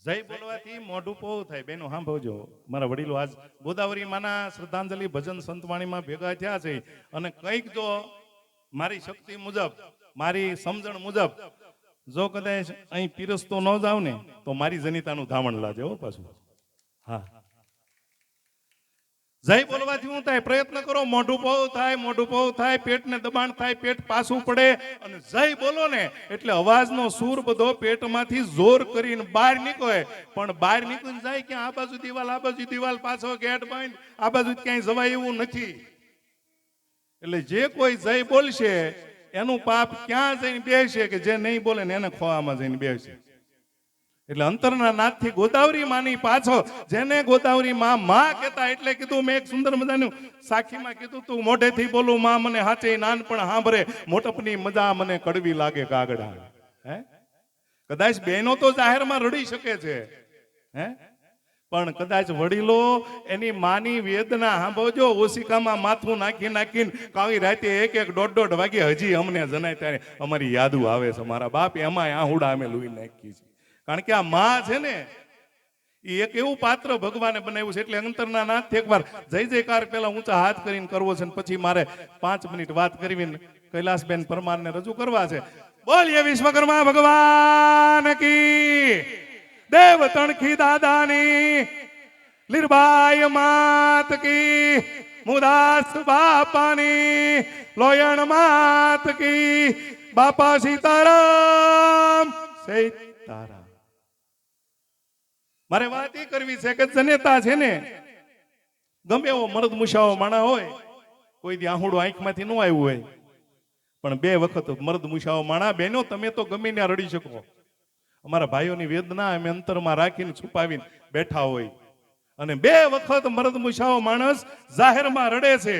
જય બોલવાથી મોઢું પોવું થાય. બેનો સાંભળજો, મારા વડીલો આજ ગોદાવરી માના શ્રદ્ધાંજલિ ભજન સંતવાણીમાં ભેગા થયા છે અને કંઈક જો મારી શક્તિ મુજબ, મારી સમજણ મુજબ જો કદાચ અહીં પીરસતો ન જાવ ને તો મારી જનિતાનું ધામણ લાજે હો પાછું. હા, જય બોલવાથી શું થાય? પ્રયત્ન કરો, મોઢું પોવું થાય, મોઢું પોવું થાય, પેટને દબાણ થાય, પેટ પાછું પડે અને જય બોલો ને એટલે અવાજનો સૂર બધો પેટમાંથી જોર કરીને બહાર નીકળે. પણ બહાર નીકળીને જાય કે આ બાજુ દિવાલ, આ બાજુ દિવાલ, પાછો ગેટ બંધ, આ બાજુ ક્યાંય જવાય એવું નથી. એટલે જે કોઈ જય બોલશે એનું પાપ ક્યાં જઈને બેસે કે જે નહીં બોલે ને એને ખોવામાં જઈને બેસે. એટલે અંતરના નાથથી ગોદાવરી માની પાછો જેને ગોદાવરી માં કહેતા, એટલે કીધું મેં એક સુંદર મજાનું સાખીમાં કીધું તું મોઢેથી બોલું માં મને હાચે નાનપણ સાંભળે, મોટપની મજા મને કડવી લાગે કાગડા. હે, કદાચ બહેનો તો જાહેરમાં રડી શકે છે, હે, પણ કદાચ વડીલો એની માની વેદના સાંભળજો. ઓશિકામાં માથું નાખી નાખીને કાવી રાતે એક એક દોઢ વાગે હજી અમને જણાય ત્યારે અમારી યાદો આવે છે. મારા બાપ એમાં આહુડા અમે લુઈ નાખી છે. કારણ કે આ માં છે ને એ એક એવું પાત્ર ભગવાને બનાવ્યું છે. એટલે અંતરના નાથ એકવાર જય જયકાર પેલા ઊંચા હાથ કરીને કરવો છે, પછી મારે 5 મિનિટ વાત કરવી કૈલાસબેન પરમારને રજૂ કરવા છે. બોલીએ વિશ્વકર્મા ભગવાન કી, દેવ તણખી દાદાની, લીરબાઈ માત કી, મુદાસ બાપાની, લોયણ માત કી, બાપા સીતારામ સીતારામ. મારે વાત એ કરવી છે કે જનેતા છે ને ગમે એવો મરદ મુશાઓ માણા હોય, કોઈ દી આહુડું આંખમાંથી ન આવ્યું હોય, પણ 2 વખત મરદ મુશાઓ માણા બહેનો તમે તો ગમે ત્યાં રડી શકો. અમારા ભાઈઓની વેદના અમે અંતરમાં રાખીને છુપાવીને બેઠા હોય અને 2 વખત મરદ મુશાઓ માણસ જાહેરમાં રડે છે.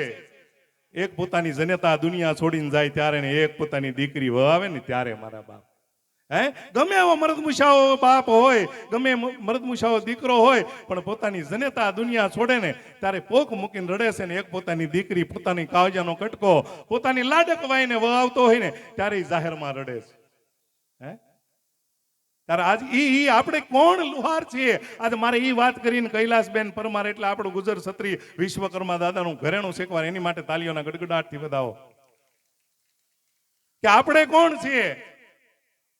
એક પોતાની જનેતા દુનિયા છોડીને જાય ત્યારે ને એક પોતાની દીકરી વહાવે ને ત્યારે. મારા બાપ, હે, ગમે એવો મરદ મુશાઓ બાપ હોય, ગમે મરદ મુશાઓ દીકરો હોય, પણ પોતાની જનેતા દુનિયા છોડે ને ત્યારે પોક મૂકીને રડે છે. ને એક પોતાની દીકરી, પોતાની કાવજાનો કટકો, પોતાની લાડક વાઈને વહાવતો હોય ને ત્યારે જાહેરમાં રડે છે. હે, ત્યારે આજ ઈ આપણે કોણ લુહાર છીએ? આજે મારે ઈ વાત કરીને કૈલાસબેન પરમાર એટલે આપણું ગુજર ક્ષત્રિય વિશ્વકર્મા દાદાનું ઘરેણું શેકવાર, એની માટે તાલીઓના ગડગડાટથી વધાવો કે આપણે કોણ છીએ?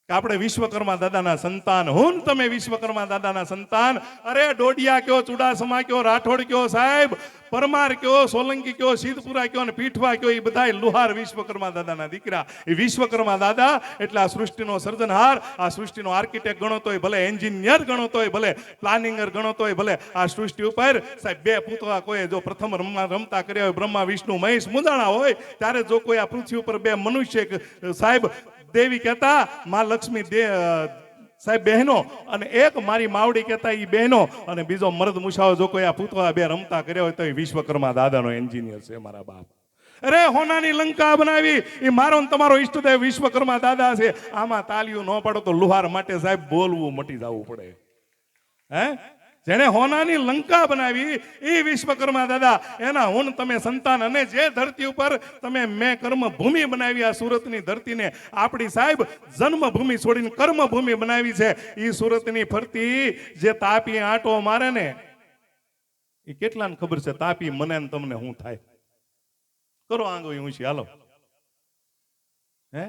કે આપણે વિશ્વકર્મા દાદાના સંતાન. હું તમે વિશ્વકર્મા દાદાના સંતાન. અરે ડોડિયા કયો, ચુડાસમા કયો, રાઠોડ કયો, સાહેબ પરમાર કયો, સોલંકી કયો, સિદ્ધપુરા કયો અને પીઠવા કયો, એ બધા લુહાર વિશ્વકર્મા દાદાના દીકરા. એ વિશ્વકર્મા દાદા એટલે આ સૃષ્ટિનો સર્જનહાર, આ સૃષ્ટિનો આર્કિટેક્ટ ગણો તોય ભલે, એન્જિનિયર ગણો તોય ભલે, પ્લાનિંગર ગણો તોય ભલે. આ સૃષ્ટિ ઉપર સાહેબ 2 પુતળા કોઈ જો પ્રથમ રમતા કર્યા હોય, બ્રહ્મા વિષ્ણુ મહેશ મુંજાણા હોય, ત્યારે જો કોઈ આ પૃથ્વી ઉપર 2 મનુષ્ય સાહેબ દેવી કહેતા માં લક્ષ્મી સાહેબ બહેનો, અને એક મારી માવડી કહેતા ઈ બહેનો, અને બીજો મરદ મુશાઓ જો કોઈ આ પૂતળા 2 રમતા કર્યા હોય તો એ વિશ્વકર્મા દાદાનો એન્જિનિયર છે. મારા બાપ, અરે હોનાની લંકા બનાવી એ મારો ને તમારો ઈષ્ટદેવ વિશ્વકર્મા દાદા છે. આમાં તાલીઓ ન પાડો તો લુહાર માટે સાહેબ બોલવું મટી જવું પડે. હે, જેને હોનાની લંકા બનાવી એ વિશ્વકર્મા દાદા, એના હું તમે સંતાન. અને જે ધરતી ઉપર તમે મેં કર્મભૂમિ બનાવી, આ સુરતની ધરતીને આપણી સાહેબ જન્મભૂમિ છોડીને કર્મભૂમિ બનાવી છે. એ સુરતની ફરતી જે તાપી આંટો મારે ને એ કેટલાને ખબર છે? તાપી મને ને તમને શું થાય? કરો આંગળી ઊંચી, હાલો. હે,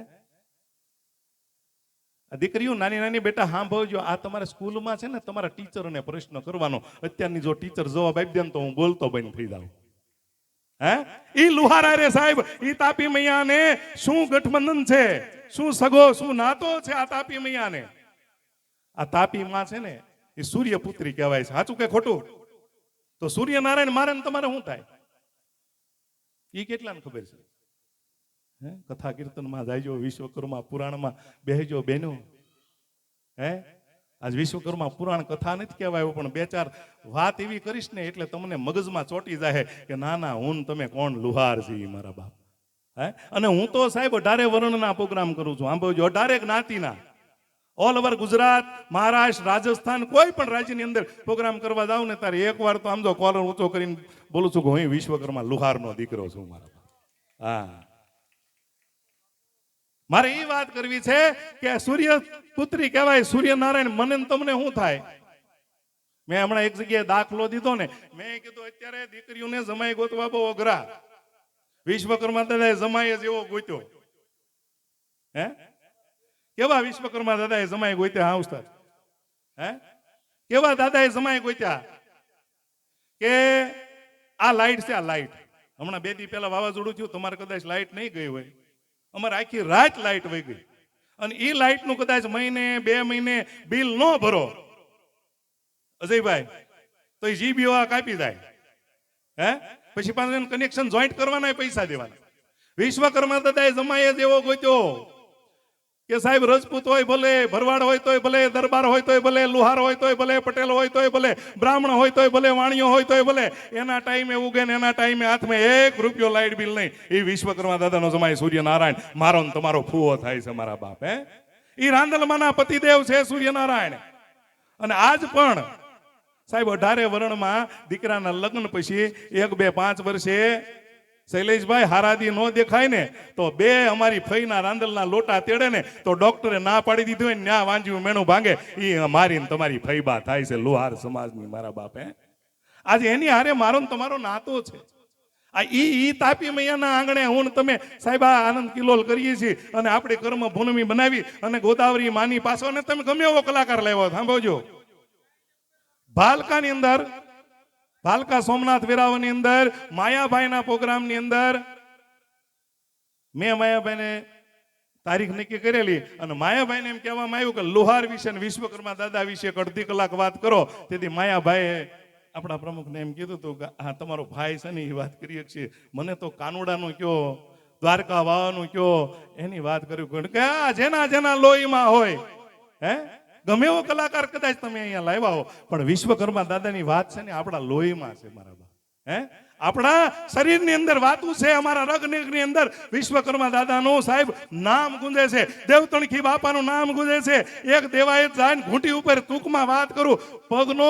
દીકરીઓ નાની નાની બેટા સાંભળજો, આ તમારા સ્કૂલમાં છે ને તમારા ટીચરને પ્રશ્ન કરવાનો. અત્યારની જો ટીચર જવાબ આપી દે ને તો હું બોલતો બંધ થઈ જાઉં. હે, ઈ લુહારા રે સાહેબ, ઈ તાપી મૈયાને શું ગઠબંધન છે, શું સગો શું નાતો છે આ તાપી મૈયાને? આ તાપી માં છે ને એ સૂર્યપુત્રી કહેવાય છે. સાચું કે ખોટું? તો સૂર્યનારાયણ મારે ને તમારે શું થાય? ઈ કેટલાને ખબર છે? કથા કીર્તનમાં જાયજો, વિશ્વકર્મા પુરાણમાં બેહજો બેનો. હે, આજ વિશ્વકર્મા પુરાણ કથા નથી કહેવાય, પણ 2-4 વાત એવી કરીશ ને એટલે તમને મગજમાં ચોટી જાય કે ના ના હું તમે કોણ લુહાર છે મારા બાપ. હે, અને હું તો સાહેબ 18 વર્ણના પ્રોગ્રામ કરું છું. સાંભળજો, 18 જ્ઞાતિના, ઓલ ઓવર ગુજરાત, મહારાષ્ટ્ર, રાજસ્થાન, કોઈ પણ રાજ્યની અંદર પ્રોગ્રામ કરવા જાવ ને ત્યારે એકવાર તો આમ જો કોલર ઊંચો કરીને બોલું છું કે હું વિશ્વકર્મા લુહારનો દીકરો છું મારા બાપ. હા, મારે એ વાત કરવી છે કે સૂર્ય પુત્રી કહેવાય સૂર્યનારાયણ, મને તમને શું થાય? મેં હમણાં એક જગ્યાએ દાખલો દીધો ને, મેં કીધું અત્યારે દીકરીઓને જમાઈ ગોતવા બહુ અઘરા. વિશ્વકર્મા દાદાએ જમાઈ જ એવો ગોત્યો. હે કેવા વિશ્વકર્મા દાદાએ જમાઈ ગોત્યા? હા ઉસ્તાદ, હે કેવા દાદાએ જમાઈ ગોત્યા કે આ લાઈટ છે, આ લાઈટ હમણાં 2 દી પહેલા વાવાઝોડું થયું, તમારે કદાચ લાઈટ નહીં ગઈ હોય, અમારે આખી રાત લાઈટ વહી ગઈ. અને એ લાઈટ નું કદાચ મહિને 2 મહિને બિલ ન ભરો અજયભાઈ તો એ જીબીઓ કાપી જાય. હે પછી પાછું કનેક્શન જોઈન્ટ કરવાના પૈસા દેવાના. વિશ્વકર્મા દાદાએ જમાય જ એવો ગોત્યો કે સાહેબ રજપૂત હોય ભલે, ભરવાડ હોય તોય ભલે, દરબાર હોય તોય ભલે, લુહાર હોય તોય ભલે, પટેલ હોય તોય ભલે, બ્રાહ્મણ હોય તોય ભલે, વાણિયો હોય તોય ભલે, એના ટાઈમે ઉગે ને એના ટાઈમે હાથમાં 1 રૂપિયો લાઈટ બિલ નહીં. એ વિશ્વકર્મા દાદાનો જમાય સૂર્યનારાયણ. મારો ને તમારો ફૂવો થાય છે મારા બાપ. હે એ રાંદલમાના પતિદેવ છે સૂર્યનારાયણ. અને આજ પણ સાહેબ 18 વર્ણમાં દીકરાના લગ્ન પછી 1, 2, 5 વર્ષે શૈલેષભાઈ હારાદી નો દેખાય ને તો 2 અમારી ફઈના રાંદલના લોટા તેડે ને તો ડોક્ટરે ના પાડી દીધું હોય ને ન્યા વાંજ્યું મેણું ભાંગે. એ મારી ને તમારી ફઈબા થાય છે લુહાર સમાજની મારા બાપ. હે આજે એની હારે મારો ને તમારો નાતો છે. આ ઈ તાપી મૈયાના આંગણે હું તમે સાહેબ આ આનંદ કિલોલ કરીએ છીએ અને આપણે કર્મ ભૂમિ બનાવી અને ગોદાવરી માની પાછો ને તમે ગમે એવો કલાકાર લાવ્યો. સાંભળજો, ભાલકાની અંદર, ભાલકા સોમનાથ વેરાવળની અંદર માયાભાઈના પ્રોગ્રામની અંદર મેં માયાભાઈને તારીખ નક્કી કરેલી અને માયાભાઈને એમ કહેવામાં આવ્યું કે લુહાર વિશે અને વિશ્વકર્મા દાદા વિશે 1.5 કલાક વાત કરો. તેથી માયાભાઈએ આપણા પ્રમુખને એમ કીધું હતું કે હા તમારો ભાઈ છે ને એ વાત કરીએ છીએ, મને તો કાનુડાનું કયો, દ્વારકા વાવાનું કયો, એની વાત કર્યું કે આ જેના જેના લોહીમાં હોય. હે ગમે એવો કલાકાર કદાચ તમે અહીંયા લાવ્યા હો, પણ વિશ્વકર્મા દાદાની વાત છે ને આપણા લોહીમાં છે મારા બા. હે આપણા શરીરની અંદર વાતું છે, અમારા રગની અંદર વિશ્વકર્મા દાદાનું સાહેબ નામ ગુંજે છે, દેવતણખી બાપાનું નામ ગુંજે છે. એક દેવાએ જાય ઘૂંટી ઉપર ટૂંકમાં વાત કરું, પગનો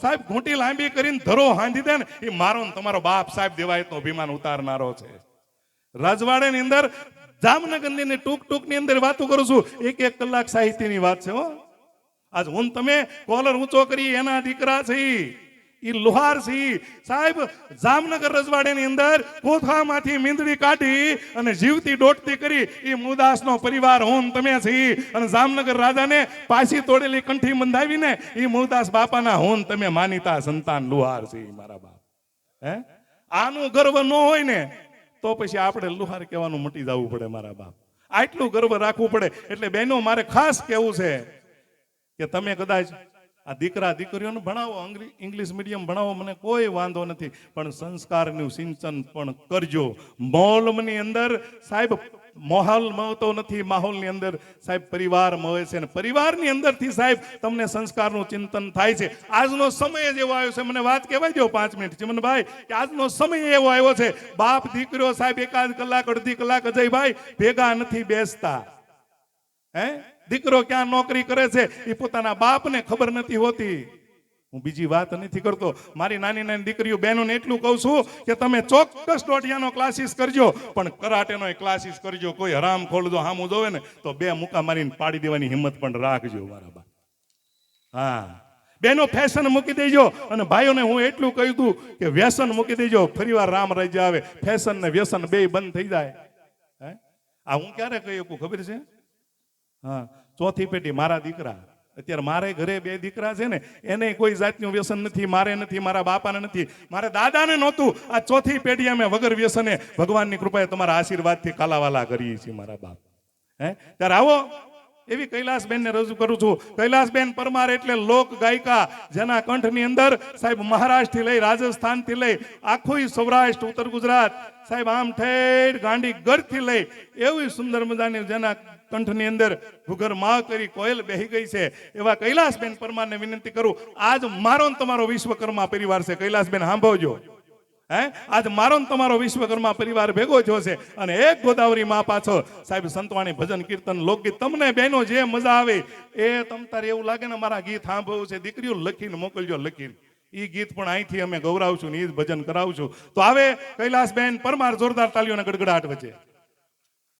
સાહેબ ઘૂંટી લાંબી કરીને ધરો હાંધી દે ને એ મારો ને તમારો બાપ સાહેબ દેવાયતનો અભિમાન ઉતારનારો છે. રજવાડાની અંદર જામનગરની ટૂંકની અંદર વાતો કરું છું, 1 કલાક સાહિત્યની વાત છે. હો આજ હું તમે કોલર ઊંચો કરી એના દીકરા છે, ઈ લુહાર છે સાહેબ. જામનગર રજવાડાની અંદર કોથામાંથી મીંદડી કાઢી અને જીવતી દોડતી કરી ઈ મુદાસનો પરિવાર હું તમે છે. અને જામનગર રાજાને પાછી તોડેલી કંઠી બંધાવીને ઈ મુદાસ બાપાના હું તમે માનીતા સંતાન લુહાર છે મારા બાપ. હે આનું ગર્વ ન હોય ને તો પછી આપણે લુહાર કહેવાનું મટી જવું પડે મારા બાપ. આટલું ગર્વ રાખવું પડે. એટલે બહેનો મારે ખાસ કહેવું છે કે તમે કદાચ આ દીકરા દીકરીઓને ભણાવો, ઇંગ્લિશ મીડિયમ ભણાવો, મને કોઈ વાંધો નથી, પણ સંસ્કારનું સિંચન પણ કરજો. મોલની અંદર સાહેબ માહોલ મળતો નથી, માહોલની અંદર સાહેબ પરિવાર મળે છે અને પરિવારની અંદરથી સાહેબ તમને સંસ્કારનું ચિંતન થાય છે. આજનો સમય જ એવો આવ્યો છે, મને વાત કહેવાય દો 5 મિનિટ ચિમનભાઈ, કે આજનો સમય એવો આવ્યો છે બાપ દીકરીઓ સાહેબ 1 કલાક 1.5 કલાક અજયભાઈ ભેગા નથી બેસતા. હે દીકરો ક્યાં નોકરી કરે છે એ પોતાના બાપને ખબર નથી હોતી. હું બીજી વાત નથી કરતો, મારી નાની નાની દીકરીઓ બહેનોને એટલું કહું છું કે તમે ચોક્કસ દોઢિયાનો ક્લાસીસ કરજો, પણ કરાટેનો ક્લાસીસ કરજો. કોઈ હરામ ખોલજો હામું જોવે ને તો 2 મુકા મારીને પાડી દેવાની હિંમત પણ રાખજો મારા બા. હા બહેનો ફેશન મૂકી દેજો. અને ભાઈઓને હું એટલું કહ્યું હતું કે વ્યસન મૂકી દેજો, ફરીવાર રામ રાજ્ય આવે, ફેશન ને વ્યસન 2 બંધ થઈ જાય. હે આ હું ક્યારે કહી શકું ખબર છે? હા 4થી પેઢી મારા દીકરા, અત્યારે મારે ઘરે 2 દીકરા છે ને એને કોઈ જાતનું વ્યસન નથી, મારે નથી, મારા બાપાને નથી, મારા દાદાને નહોતું. આ 4થી પેઢી અમે વગર વ્યસને ભગવાનની કૃપાએ તમારા આશીર્વાદથી કાલાવાલા કરીએ છીએ મારા બાપ. હે ત્યારે આવો એવી કૈલાસબેનને રજૂ કરું છું. કૈલાસબેન પરમાર એટલે લોક ગાયિકા, જેના કંઠની અંદર સાહેબ મહારાષ્ટ્રથી લઈ રાજસ્થાનથી લઈ આખું સૌરાષ્ટ્ર ઉત્તર ગુજરાત સાહેબ આમ ઠેઠ ગાંધીગઢથી લઈ એવી સુંદર મજાની જેના કંઠની અંદર ભૂગર માં કરી કોયલ બેહી ગઈ છે એવા કૈલાસબેન પરમારને વિનંતી કરું. આજ મારો ને તમારો વિશ્વકર્મા પરિવાર છે. કૈલાસબેન સાંભળજો, હે આજ મારો ને તમારો વિશ્વકર્મા પરિવાર ભેગો થયો છે અને એક ગોદાવરી માં પાછળ સાહેબ સંતવાણી ભજન કીર્તન લોકગીત તમને બહેનો જે મજા આવે એ તમ તારે એવું લાગે ને મારા ગીત સાંભળવું છે, દીકરીઓ લખીને મોકલજો, લખીને ઈ ગીત પણ અહીંથી અમે ગૌરાવશું ને ઈ જ ભજન કરાવશું. તો આવે કૈલાસબેન પરમાર, જોરદાર તાલીઓના ગડગડાટ વચ્ચે.